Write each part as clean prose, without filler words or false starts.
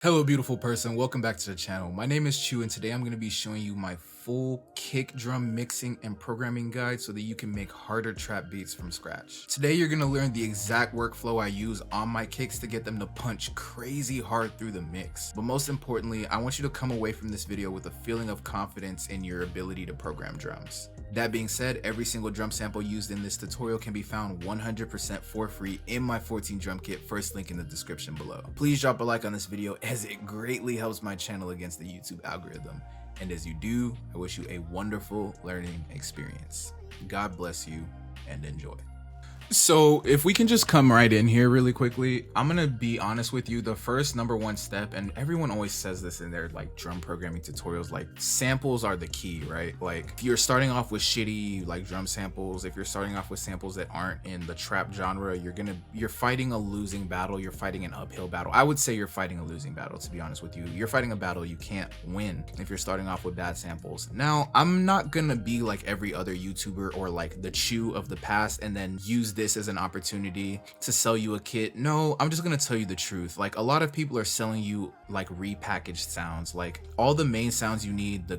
Hello beautiful person, welcome back to the channel. My name is Chu and today I'm going to be showing you my full kick drum mixing and programming guide so that you can make harder trap beats from scratch. Today you're going to learn the exact workflow I use on my kicks to get them to punch crazy hard through the mix. But most importantly, I want you to come away from this video with a feeling of confidence in your ability to program drums. That being said, every single drum sample used in this tutorial can be found 100% for free in my 14 drum kit, first link in the description below. Please drop a like on this video as it greatly helps my channel against the YouTube algorithm. And as you do, I wish you a wonderful learning experience. God bless you and enjoy. So if we can just come right in here really quickly, I'm gonna be honest with you. The first number one step, and everyone always says this in their like drum programming tutorials, like samples are the key, right? Like if you're starting off with shitty like drum samples, if you're starting off with samples that aren't in the trap genre, you're fighting a losing battle. You're fighting an uphill battle. I would say you're fighting a losing battle, to be honest with you. You're fighting a battle you can't win if you're starting off with bad samples. Now, I'm not gonna be like every other YouTuber or like the Chew of the past and then use this as an opportunity to sell you a kit. No, I'm just gonna tell you the truth. Like a lot of people are selling you like repackaged sounds, like all the main sounds you need, the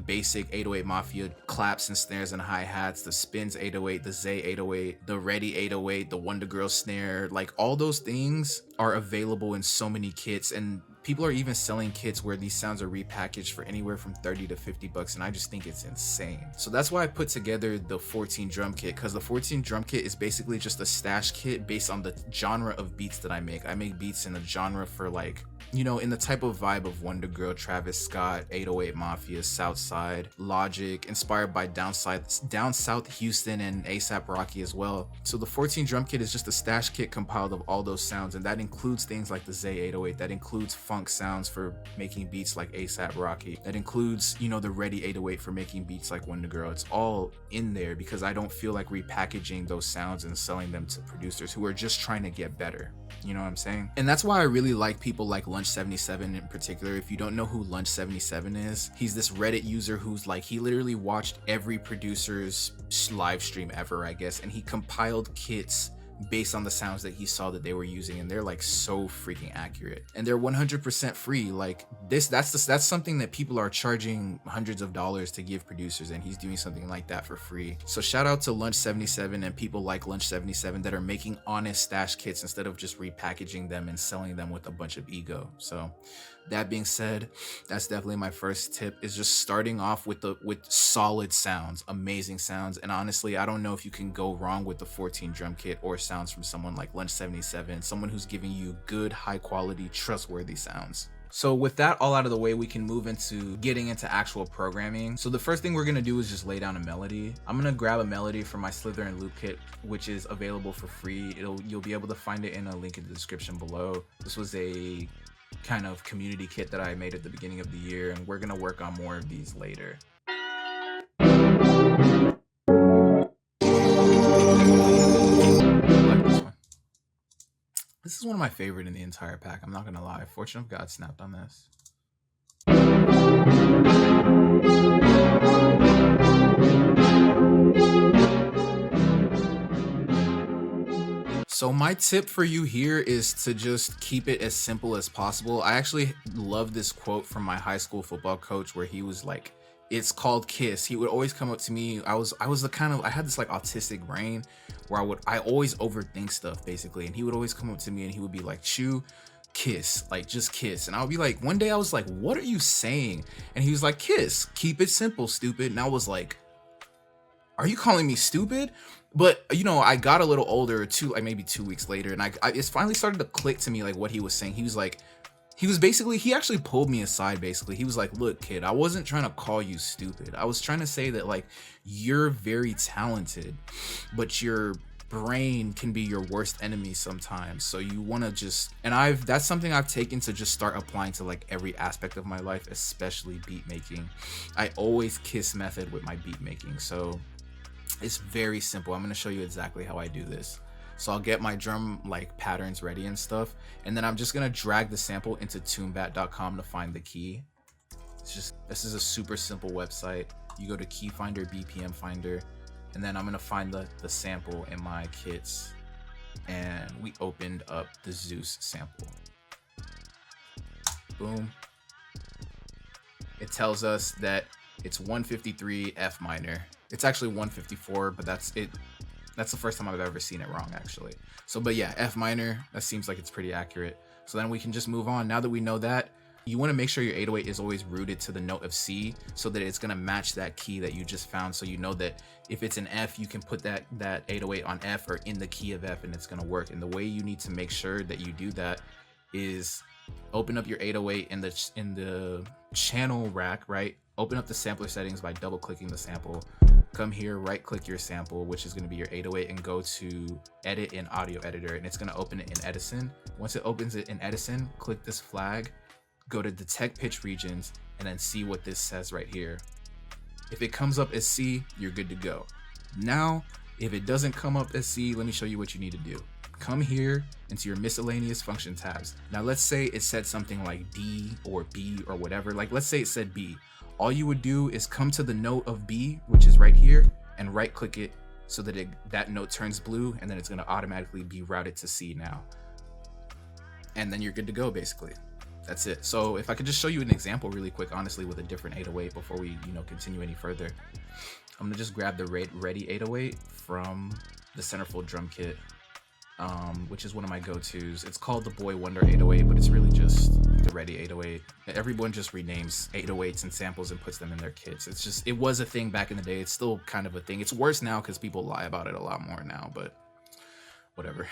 basic 808 Mafia claps and snares and hi-hats, the Spins 808, the Zay 808, the Ready 808, the Wonder Girl snare, like all those things are available in so many kits, and people are even selling kits where these sounds are repackaged for anywhere from 30 to 50 bucks, and I just think it's insane. So that's why I put together the 14 drum kit, because the 14 drum kit is basically just a stash kit based on the genre of beats that I make. I make beats in a genre for like, you know, in the type of vibe of Wonder Girl, Travis Scott, 808 Mafia, Southside, Logic, inspired by Down South Houston and ASAP Rocky as well. So the 14 drum kit is just a stash kit compiled of all those sounds, and that includes things like the Zay 808, that includes funk sounds for making beats like ASAP Rocky, that includes, you know, the Ready 808 for making beats like Wonder Girl. It's all in there because I don't feel like repackaging those sounds and selling them to producers who are just trying to get better. You know what I'm saying? And that's why I really like people like Lunch77 in particular. If you don't know who Lunch77 is, he's this Reddit user who's like, he literally watched every producer's live stream ever, I guess, and he compiled kits based on the sounds that he saw that they were using, and they're like so freaking accurate, and they're 100% free. Like that's something that people are charging hundreds of dollars to give producers, and he's doing something like that for free. So shout out to Lunch77 and people like Lunch77 that are making honest stash kits instead of just repackaging them and selling them with a bunch of ego. So that being said, that's definitely my first tip, is just starting off with solid sounds, amazing sounds. And honestly, I don't know if you can go wrong with the 14 drum kit or sounds from someone like Lunch77, someone who's giving you good, high quality, trustworthy sounds. So with that all out of the way, we can move into getting into actual programming. So the first thing we're gonna do is just lay down a melody. I'm gonna grab a melody from my Slither and Loop kit, which is available for free. You'll be able to find it in a link in the description below. This was a kind of community kit that I made at the beginning of the year, and we're gonna work on more of these later. This is one of my favorite in the entire pack, I'm not gonna lie. Fortune of God snapped on this. So my tip for you here is to just keep it as simple as possible. I actually love this quote from my high school football coach where he was like, it's called KISS. He would always come up to me. I had this like autistic brain where I always overthink stuff basically. And he would always come up to me and he would be like, Chew, kiss, like just kiss. And I would be like, one day I was like, what are you saying? And he was like, kiss, keep it simple, stupid. And I was like, are you calling me stupid? But you know, I got a little older, like maybe 2 weeks later, and it's finally started to click to me like what he was saying. He actually pulled me aside basically. He was like, look kid, I wasn't trying to call you stupid. I was trying to say that like you're very talented, but your brain can be your worst enemy sometimes. So you want to just, and that's something I've taken to just start applying to like every aspect of my life, especially beat making. I always KISS method with my beat making. So it's very simple. I'm going to show you exactly how I do this. So I'll get my drum like patterns ready and stuff, and then I'm just going to drag the sample into tunebat.com to find the key. This is a super simple website. You go to key finder, BPM finder, and then I'm going to find the sample in my kits, and we opened up the Zeus sample. boom. It tells us that it's 153 F minor. It's actually 154, but that's it. That's the first time I've ever seen it wrong, actually. So, but yeah, F minor, that seems like it's pretty accurate. So then we can just move on. Now that we know that, you want to make sure your 808 is always rooted to the note of C so that it's going to match that key that you just found. So you know that if it's an F, you can put that 808 on F or in the key of F and it's going to work. And the way you need to make sure that you do that is open up your 808 in the channel rack, right? Open up the sampler settings by double clicking the sample. Come here, right click your sample, which is going to be your 808, and go to edit in audio editor, and it's going to open it in Edison. Once it opens it in Edison, click this flag, go to detect pitch regions, and then see what this says right here. If it comes up as C, you're good to go. Now, if it doesn't come up as C, let me show you what you need to do. Come here into your miscellaneous function tabs. Now let's say it said something like D or B or whatever. Like let's say it said B. All you would do is come to the note of B, which is right here, and right click it so that that note turns blue, and then it's gonna automatically be routed to C now. And then you're good to go, basically. That's it. So if I could just show you an example really quick, honestly, with a different 808 before we, continue any further. I'm gonna just grab the Ready 808 from the Centerfold drum kit, which is one of my go-tos. It's called the Boy Wonder 808, but it's really just the Ready 808. Everyone just renames 808s and samples and puts them in their kits. It was a thing back in the day. It's still kind of a thing. It's worse now because people lie about it a lot more now, but whatever.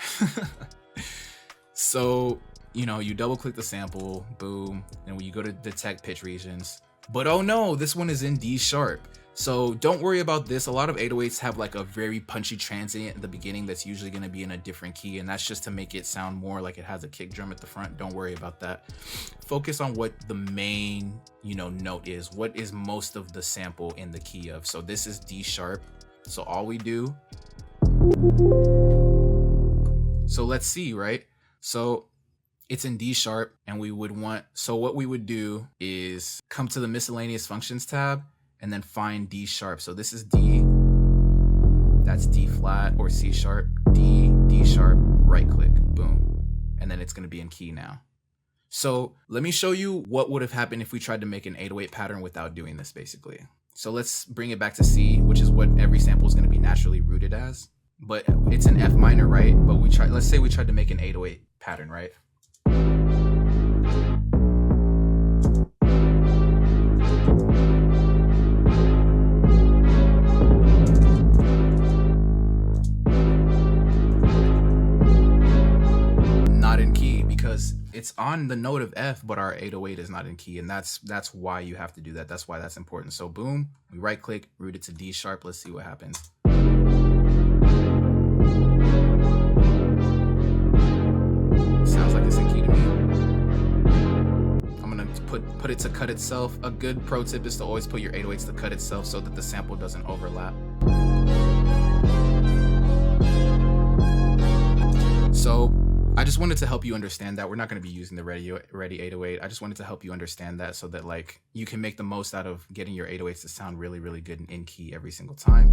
So, you double click the sample, boom, and when you go to detect pitch regions, but oh no, this one is in D sharp. So don't worry about this. A lot of 808s have like a very punchy transient at the beginning that's usually going to be in a different key, and that's just to make it sound more like it has a kick drum at the front. Don't worry about that. Focus on what the main, note is. What is most of the sample in the key of? So this is D sharp. So all we do, so let's see, right? So it's in D sharp, and so what we would do is come to the miscellaneous functions tab and then find D sharp. So this is D, that's D flat or C sharp, D, D sharp, right click, boom. And then it's gonna be in key now. So let me show you what would have happened if we tried to make an 808 pattern without doing this, basically. So let's bring it back to C, which is what every sample is gonna be naturally rooted as. But it's an F minor, right? But let's say we tried to make an 808 pattern, right? It's on the note of F, but our 808 is not in key, and that's why you have to do that. That's why that's important. So boom, we right click, root it to D sharp. Let's see what happens. Sounds like it's in key to me. I'm gonna put it to cut itself. A good pro tip is to always put your 808s to cut itself so that the sample doesn't overlap. So I just wanted to help you understand that. We're not going to be using the Ready 808. I just wanted to help you understand that so that like you can make the most out of getting your 808s to sound really, really good and in key every single time.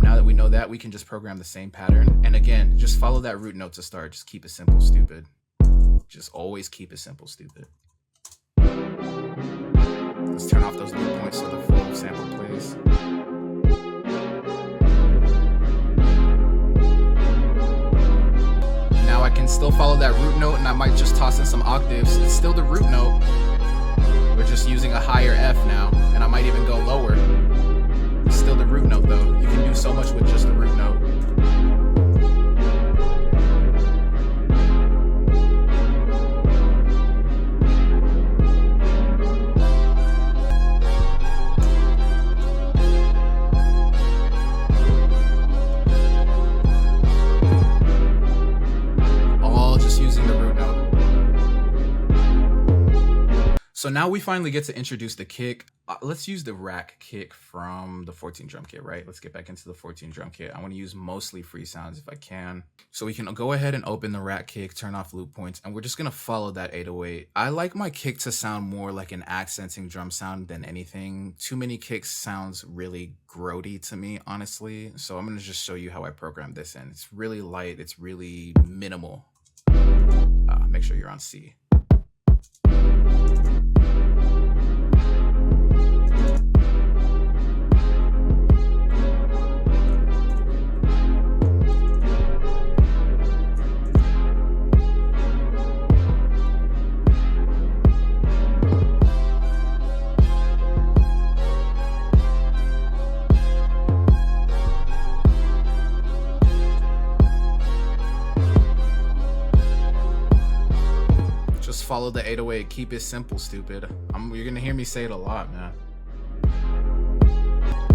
Now that we know that, we can just program the same pattern. And again, just follow that root note to start. Just keep it simple, stupid. Just always keep it simple, stupid. Let's turn off those loop points so the full sample plays. I can still follow that root note, and I might just toss in some octaves. It's still the root note. We're just using a higher F now, and I might even go lower. It's still the root note though. You can do so much with just the root note. So now we finally get to introduce the kick. Let's use the rack kick from the 14 drum kit, right? Let's get back into the 14 drum kit. I want to use mostly free sounds if I can. So we can go ahead and open the rack kick, turn off loop points, and we're just gonna follow that 808. I like my kick to sound more like an accenting drum sound than anything. Too many kicks sounds really grody to me, honestly. So I'm gonna just show you how I program this in. It's really light, it's really minimal. Make sure you're on C. follow the 808. Keep it simple, stupid. You're gonna hear me say it a lot, man.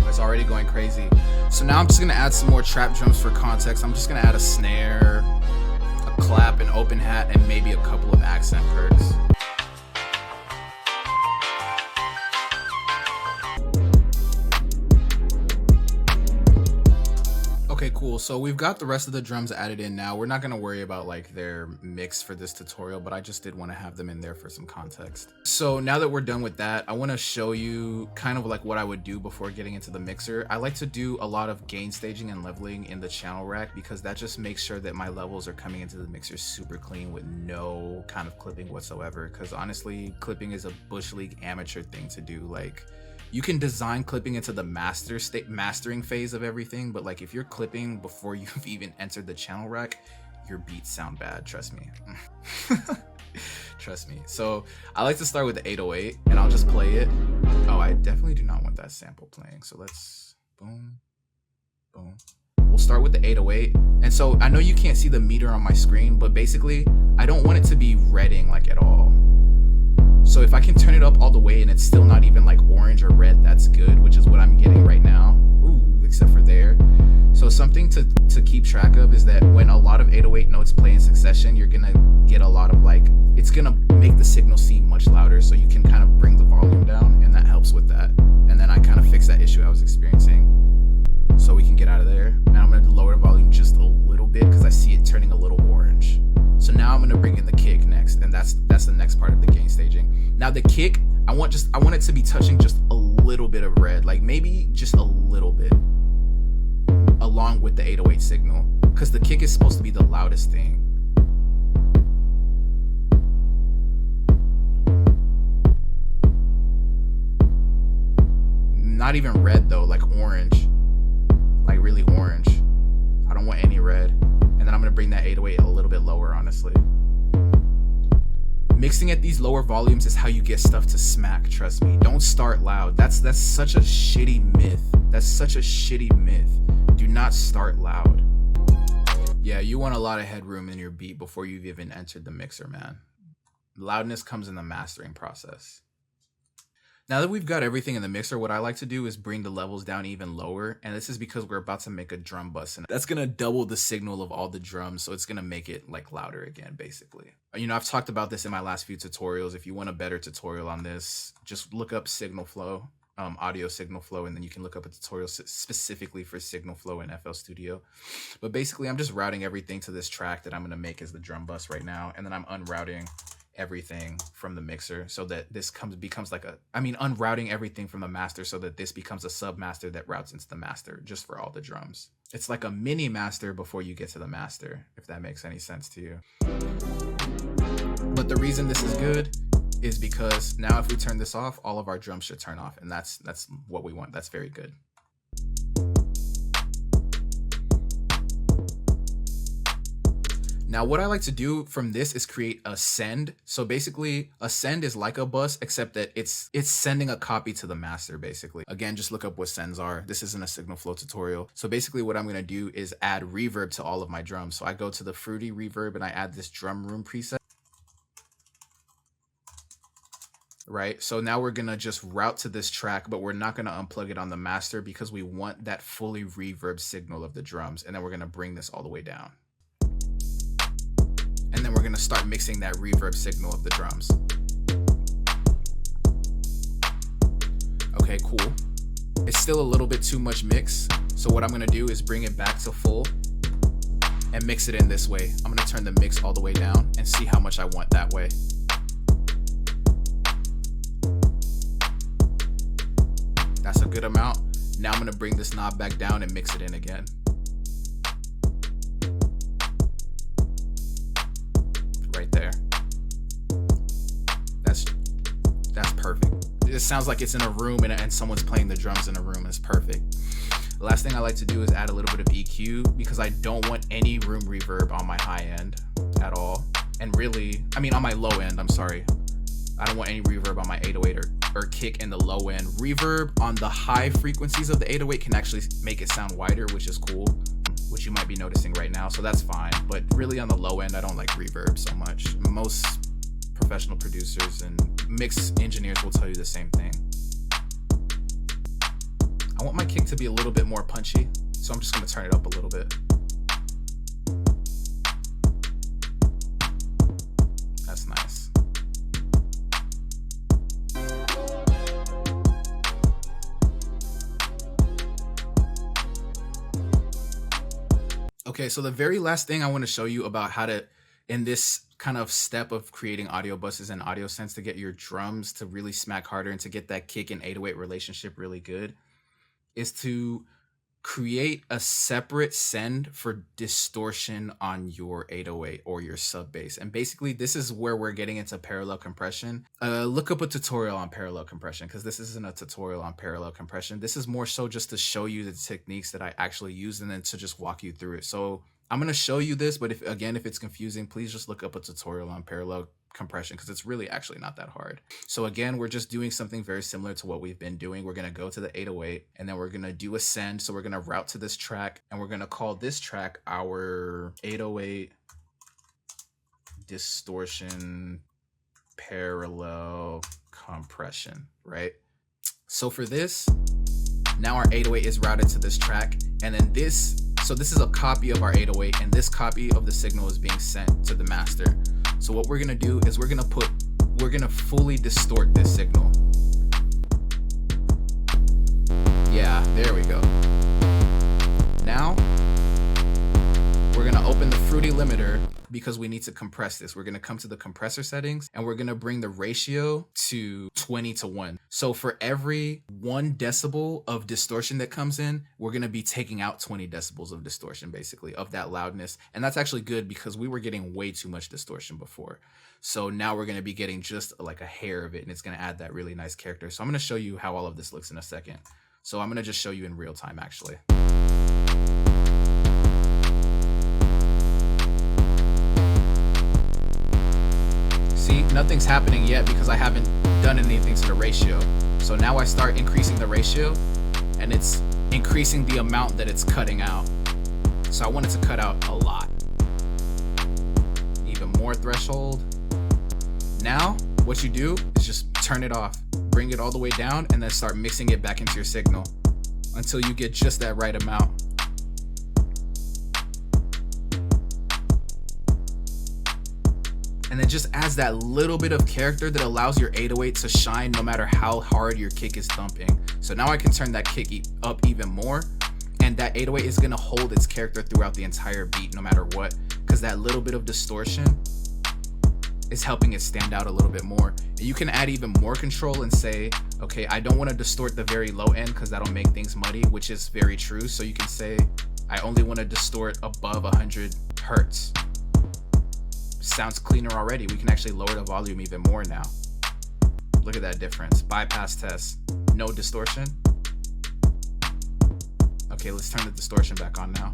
It's already going crazy. So now I'm just gonna add some more trap drums for context. I'm just gonna add a snare, a clap, an open hat, and maybe a couple of accent perks. Okay, cool. So we've got the rest of the drums added in now. We're not going to worry about like their mix for this tutorial, but I just did want to have them in there for some context. So now that we're done with that, I want to show you kind of like what I would do before getting into the mixer. I like to do a lot of gain staging and leveling in the channel rack because that just makes sure that my levels are coming into the mixer super clean with no kind of clipping whatsoever. Because honestly, clipping is a Bush League amateur thing to do. Like, you can design clipping into the mastering phase of everything, but like if you're clipping before you've even entered the channel rack, your beats sound bad, trust me. Trust me. So I like to start with the 808 and I'll just play it. Oh, I definitely do not want that sample playing. So let's boom, boom. We'll start with the 808. And so I know you can't see the meter on my screen, but basically I don't want it to be redding like at all. So if I can turn it up all the way and it's still not even like orange or red, that's good, which is what I'm getting right now. Ooh, except for there. So something to keep track of is that when a lot of 808 notes play in succession, you're gonna get a lot of like, it's gonna make the signal seem much louder, so you can kind of bring the volume down, and that helps with that. And then I kind of fix that issue I was experiencing, so we can get out of there. And I'm gonna lower the volume just a little bit because I see it turning a little orange. So now I'm gonna bring in the kick next, and that's the next part of the gain staging. Now the kick, I want it to be touching just a little bit of red, like maybe just a little bit, along with the 808 signal, because the kick is supposed to be the loudest thing. Not even red though, like orange, like really orange. I don't want any red. And then I'm gonna bring that 808 a little bit lower, honestly. Mixing at these lower volumes is how you get stuff to smack, trust me. Don't start loud. That's such a shitty myth. That's such a shitty myth. Do not start loud. Yeah, you want a lot of headroom in your beat before you've even entered the mixer, man. Loudness comes in the mastering process. Now that we've got everything in the mixer, what I like to do is bring the levels down even lower. And this is because we're about to make a drum bus. And that's going to double the signal of all the drums. So it's going to make it like louder again, basically. You know, I've talked about this in my last few tutorials. If you want a better tutorial on this, just look up signal flow, audio signal flow. And then you can look up a tutorial specifically for signal flow in FL Studio. But basically, I'm just routing everything to this track that I'm going to make as the drum bus right now. And then I'm unrouting everything from the mixer so that this becomes like unrouting everything from the master so that this becomes a sub master that routes into the master just for all the drums. It's like a mini master before you get to the master, if that makes any sense to you. But the reason this is good is because now if we turn this off, all of our drums should turn off, and that's what we want. That's very good. Now, what I like to do from this is create a send. So basically, a send is like a bus, except that it's sending a copy to the master, basically. Again, just look up what sends are. This isn't a signal flow tutorial. So basically what I'm going to do is add reverb to all of my drums. So I go to the Fruity reverb and I add this drum room preset. Right, so now we're gonna just route to this track, but we're not gonna unplug it on the master because we want that fully reverb signal of the drums. And then we're gonna bring this all the way down. And then we're gonna start mixing that reverb signal of the drums. Okay, cool. It's still a little bit too much mix. So what I'm gonna do is bring it back to full and mix it in this way. I'm gonna turn the mix all the way down and see how much I want that way. That's a good amount. Now I'm gonna bring this knob back down and mix it in again. Right there. That's perfect. It sounds like it's in a room and someone's playing the drums in a room. It's perfect. The last thing I like to do is add a little bit of EQ because I don't want any room reverb on my high end at all. And really, on my low end, I'm sorry. I don't want any reverb on my 808 or kick in the low end. Reverb on the high frequencies of the 808 can actually make it sound wider, which is cool, which you might be noticing right now, so that's fine. But really on the low end, I don't like reverb so much. Most professional producers and mix engineers will tell you the same thing. I want my kick to be a little bit more punchy, so I'm just going to turn it up a little bit. That's nice. Okay, so the very last thing I want to show you about how to, in this kind of step of creating audio buses and audio sense to get your drums to really smack harder and to get that kick and 808 relationship really good, is to create a separate send for distortion on your 808 or your sub bass. And basically this is where we're getting into parallel compression. Look up a tutorial on parallel compression, because this isn't a tutorial on parallel compression. This is more so just to show you the techniques that I actually use and then to just walk you through it. So I'm going to show you this, but if it's confusing, please just look up a tutorial on parallel compression, because it's really actually not that hard. So again, we're just doing something very similar to what we've been doing. We're going to go to the 808 and then we're going to do a send. So we're going to route to this track and we're going to call this track our 808 distortion parallel compression, right? So for this, now our 808 is routed to this track, and then this is a copy of our 808, and this copy of the signal is being sent to the master. So what we're gonna do is we're gonna fully distort this signal. Yeah, there we go. Now we're gonna open the Fruity limiter because we need to compress this. We're gonna come to the compressor settings and we're gonna bring the ratio to 20:1. So for every 1 decibel of distortion that comes in, we're gonna be taking out 20 decibels of distortion, basically, of that loudness. And that's actually good because we were getting way too much distortion before. So now we're gonna be getting just like a hair of it, and it's gonna add that really nice character. So I'm gonna show you how all of this looks in a second. So I'm gonna just show you in real time, actually. See, nothing's happening yet because I haven't done anything to the ratio. So now I start increasing the ratio and it's increasing the amount that it's cutting out. So I want it to cut out a lot. Even more threshold. Now, what you do is just turn it off, bring it all the way down, and then start mixing it back into your signal until you get just that right amount. And it just adds that little bit of character that allows your 808 to shine no matter how hard your kick is thumping. So now I can turn that kick up even more, and that 808 is gonna hold its character throughout the entire beat no matter what, because that little bit of distortion is helping it stand out a little bit more. And you can add even more control and say, okay, I don't want to distort the very low end because that'll make things muddy, which is very true. So you can say, I only want to distort above 100 hertz. Sounds cleaner already. We can actually lower the volume even more now. Look at that difference. Bypass test, no distortion. Okay, let's turn the distortion back on now.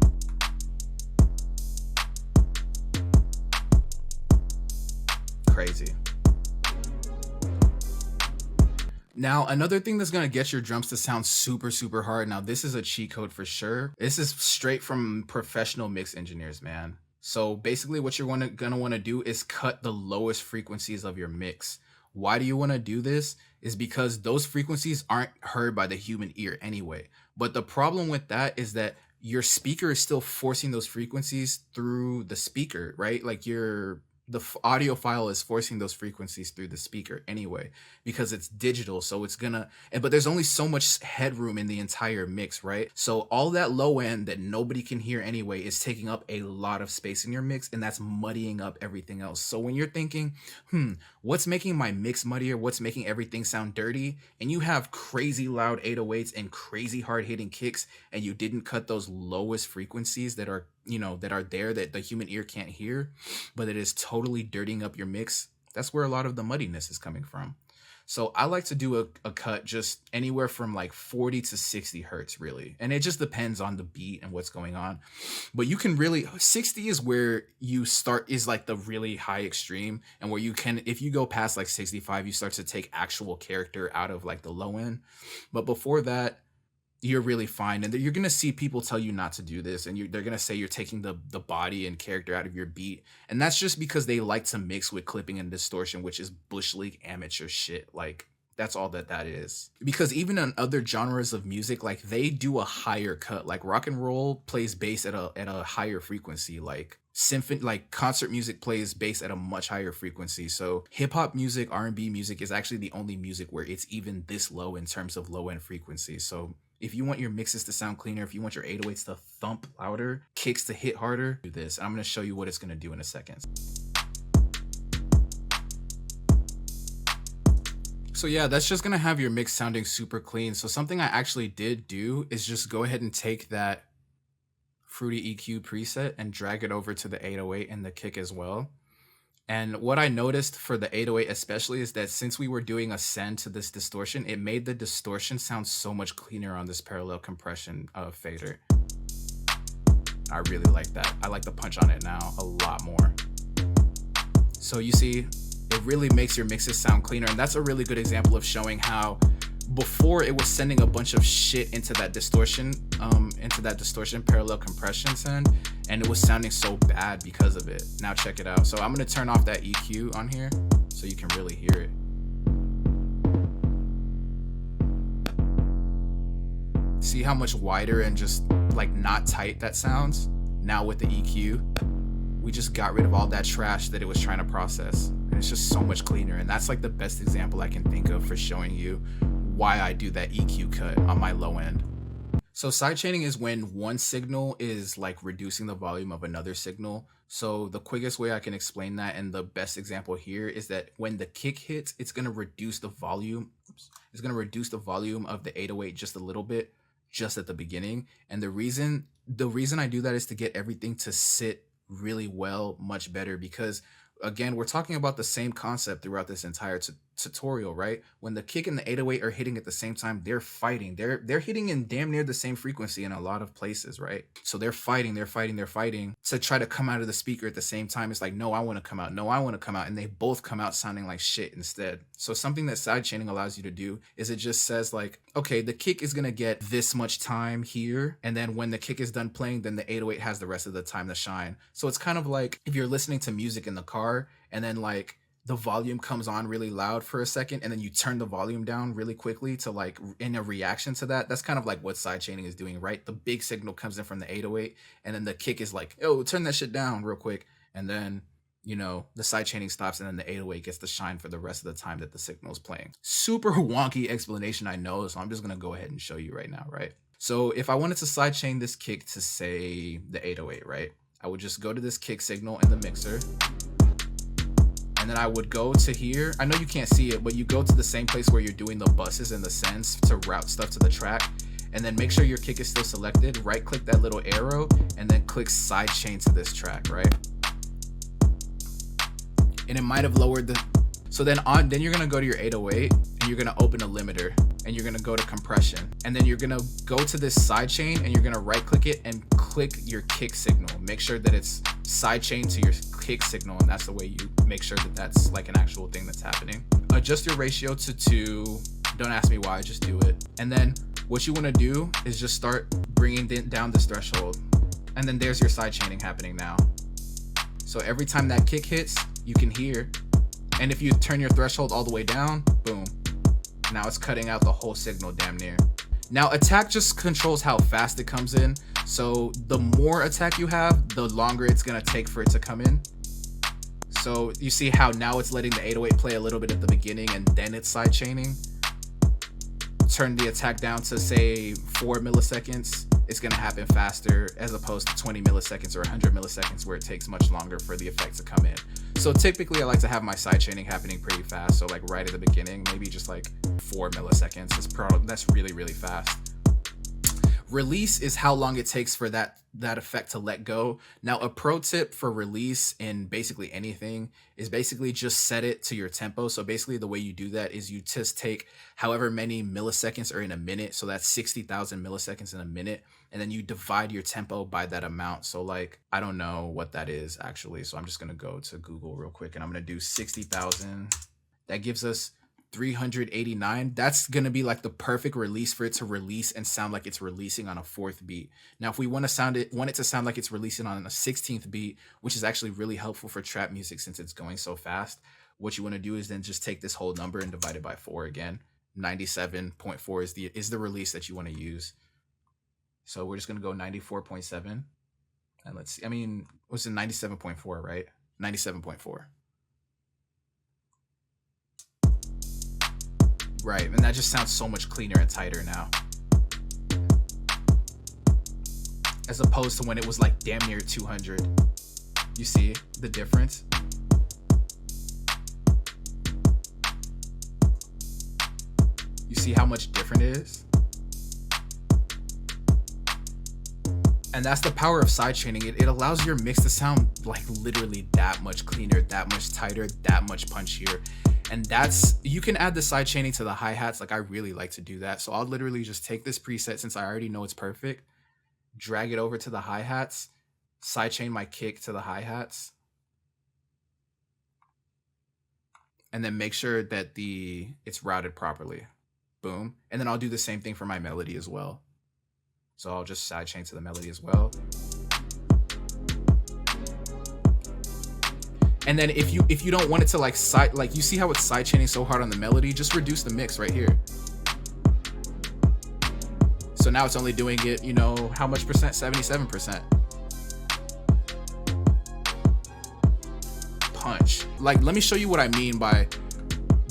Crazy. Now, another thing that's going to get your drums to sound super, super hard. Now, this is a cheat code for sure. This is straight from professional mix engineers, man. So basically what you're gonna want to do is cut the lowest frequencies of your mix. Why do you want to do this? Is because those frequencies aren't heard by the human ear anyway. But the problem with that is that your speaker is still forcing those frequencies through the speaker, right? Like the audio file is forcing those frequencies through the speaker anyway, because it's digital. So it's gonna, but there's only so much headroom in the entire mix, right? So all that low end that nobody can hear anyway is taking up a lot of space in your mix, and that's muddying up everything else. So when you're thinking, what's making my mix muddier? What's making everything sound dirty? And you have crazy loud 808s and crazy hard hitting kicks, and you didn't cut those lowest frequencies that are, there that the human ear can't hear, but it is totally dirtying up your mix. That's where a lot of the muddiness is coming from. So I like to do a cut just anywhere from like 40 to 60 hertz, really. And it just depends on the beat and what's going on. But you can really, 60 is where you start, is like the really high extreme, and where you can, if you go past like 65, you start to take actual character out of like the low end. But before that, you're really fine. And you're gonna see people tell you not to do this, and they're gonna say you're taking the body and character out of your beat, and that's just because they like to mix with clipping and distortion, which is bush league amateur shit. Like, that's all that is. Because even in other genres of music, like, they do a higher cut. Like, rock and roll plays bass at a higher frequency. Like, symphony, like concert music plays bass at a much higher frequency. So hip hop music, R&B music is actually the only music where it's even this low in terms of low end frequency. So if you want your mixes to sound cleaner, if you want your 808s to thump louder, kicks to hit harder, do this. I'm going to show you what it's going to do in a second. So yeah, that's just gonna have your mix sounding super clean. So something I actually did do is just go ahead and take that Fruity EQ preset and drag it over to the 808 and the kick as well. And what I noticed for the 808 especially is that since we were doing a send to this distortion, it made the distortion sound so much cleaner on this parallel compression fader. I really like that. I like the punch on it now a lot more. So you see, it really makes your mixes sound cleaner, and that's a really good example of showing how before it was sending a bunch of shit into that distortion parallel compression send, and it was sounding so bad because of it. Now check it out. So I'm going to turn off that EQ on here so you can really hear it. See how much wider and just like not tight that sounds? Now with the EQ, we just got rid of all that trash that it was trying to process. And it's just so much cleaner. And that's like the best example I can think of for showing you why I do that EQ cut on my low end. So sidechaining is when one signal is like reducing the volume of another signal. So the quickest way I can explain that, and the best example here, is that when the kick hits, it's going to reduce the volume. It's going to reduce the volume of the 808 just a little bit, just at the beginning. And the reason I do that is to get everything to sit really well, much better, because again, we're talking about the same concept throughout this entire tutorial, right? When the kick and the 808 are hitting at the same time, they're fighting. They're hitting in damn near the same frequency in a lot of places, right? So they're fighting to try to come out of the speaker at the same time. It's like, no, I want to come out. No, I want to come out. And they both come out sounding like shit instead. So something that sidechaining allows you to do is it just says like, okay, the kick is going to get this much time here. And then when the kick is done playing, then the 808 has the rest of the time to shine. So it's kind of like if you're listening to music in the car and then like the volume comes on really loud for a second and then you turn the volume down really quickly to like in a reaction to that. That's kind of like what sidechaining is doing, right? The big signal comes in from the 808 and then the kick is like, oh, turn that shit down real quick. And then, you know, the sidechaining stops and then the 808 gets to shine for the rest of the time that the signal is playing. Super wonky explanation, I know, so I'm just going to go ahead and show you right now, right? So if I wanted to sidechain this kick to say the 808, right? I would just go to this kick signal in the mixer. And then I would go to here. I know you can't see it, but you go to the same place where you're doing the buses and the sends to route stuff to the track. And then make sure your kick is still selected. Right click that little arrow and then click sidechain to this track, right? And it might have lowered the... So then you're going to go to your 808 and you're going to open a limiter and you're going to go to compression. And then you're going to go to this sidechain and you're going to right click it and click your kick signal. Make sure that it's sidechain to your kick signal, and that's the way you make sure that that's like an actual thing that's happening. Adjust your ratio to 2. Don't ask me why, just do it. And then what you want to do is just start bringing down this threshold. And then there's your sidechaining happening now. So every time that kick hits, you can hear. And if you turn your threshold all the way down, boom. Now it's cutting out the whole signal damn near. Now attack just controls how fast it comes in. So the more attack you have, the longer it's gonna take for it to come in. So you see how now it's letting the 808 play a little bit at the beginning and then it's sidechaining. Turn the attack down to say 4 milliseconds. It's gonna happen faster as opposed to 20 milliseconds or 100 milliseconds where it takes much longer for the effect to come in. So typically I like to have my sidechaining happening pretty fast. So like right at the beginning, maybe just like 4 milliseconds. That's really, really fast. Release is how long it takes for that effect to let go. Now, a pro tip for release in basically anything is basically just set it to your tempo. So basically the way you do that is you just take however many milliseconds are in a minute. So that's 60,000 milliseconds in a minute. And then you divide your tempo by that amount. So like, I don't know what that is actually. So I'm just going to go to Google real quick and I'm going to do 60,000. That gives us 389, that's going to be like the perfect release for it to release and sound like it's releasing on a 4th beat. Now, if we want it to sound like it's releasing on a 16th beat, which is actually really helpful for trap music since it's going so fast, what you want to do is then just take this whole number and divide it by 4 again. 97.4 is the release that you want to use. So we're just going to go 94.7. And let's see. I mean, what's it, 97.4, right? 97.4. Right, and that just sounds so much cleaner and tighter now. As opposed to when it was like damn near 200. You see the difference? You see how much different it is? And that's the power of sidechaining. It allows your mix to sound like literally that much cleaner, that much tighter, that much punchier. And you can add the sidechaining to the hi-hats. Like I really like to do that. So I'll literally just take this preset since I already know it's perfect, drag it over to the hi-hats, sidechain my kick to the hi-hats, and then make sure that it's routed properly. Boom. And then I'll do the same thing for my melody as well. So I'll just sidechain to the melody as well. And then if you don't want it to like you see how it's sidechaining so hard on the melody, just reduce the mix right here. So now it's only doing it, you know, how much percent? 77%. Punch. Like, let me show you what I mean by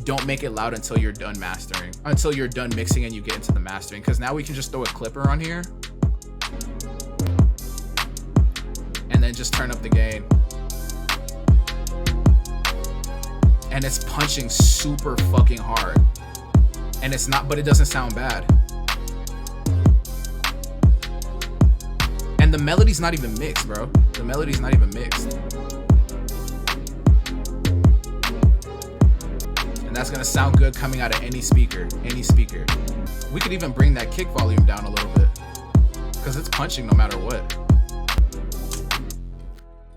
don't make it loud until you're done mastering, until you're done mixing and you get into the mastering. Because now we can just throw a clipper on here and then just turn up the gain. And it's punching super fucking hard. And it's not, but it doesn't sound bad. And the melody's not even mixed, bro. The melody's not even mixed. And that's gonna sound good coming out of any speaker, We could even bring that kick volume down a little bit because it's punching no matter what.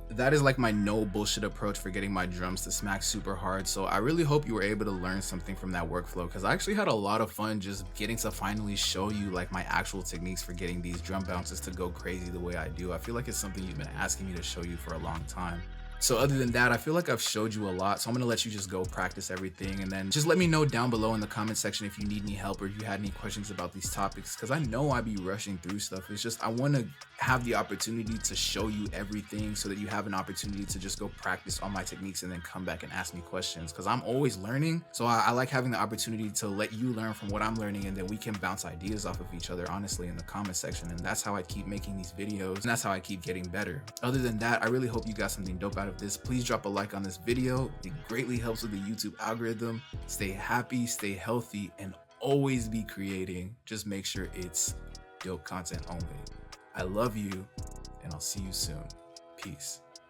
That is like my no bullshit approach for getting my drums to smack super hard. So I really hope you were able to learn something from that workflow, because I actually had a lot of fun just getting to finally show you like my actual techniques for getting these drum bounces to go crazy the way I do. I feel like it's something you've been asking me to show you for a long time. So other than that, I feel like I've showed you a lot. So I'm gonna let you just go practice everything, and then just let me know down below in the comment section if you need any help or if you had any questions about these topics, because I know I be rushing through stuff. It's just I want to have the opportunity to show you everything so that you have an opportunity to just go practice on my techniques and then come back and ask me questions, because I'm always learning. So I like having the opportunity to let you learn from what I'm learning, and then we can bounce ideas off of each other honestly in the comment section. And that's how I keep making these videos, and that's how I keep getting better. Other than that, I really hope you got something dope out of this. Please drop a like on this video. It greatly helps with the YouTube algorithm. Stay happy, stay healthy, and always be creating. Just make sure it's dope content only. I love you, and I'll see you soon. Peace.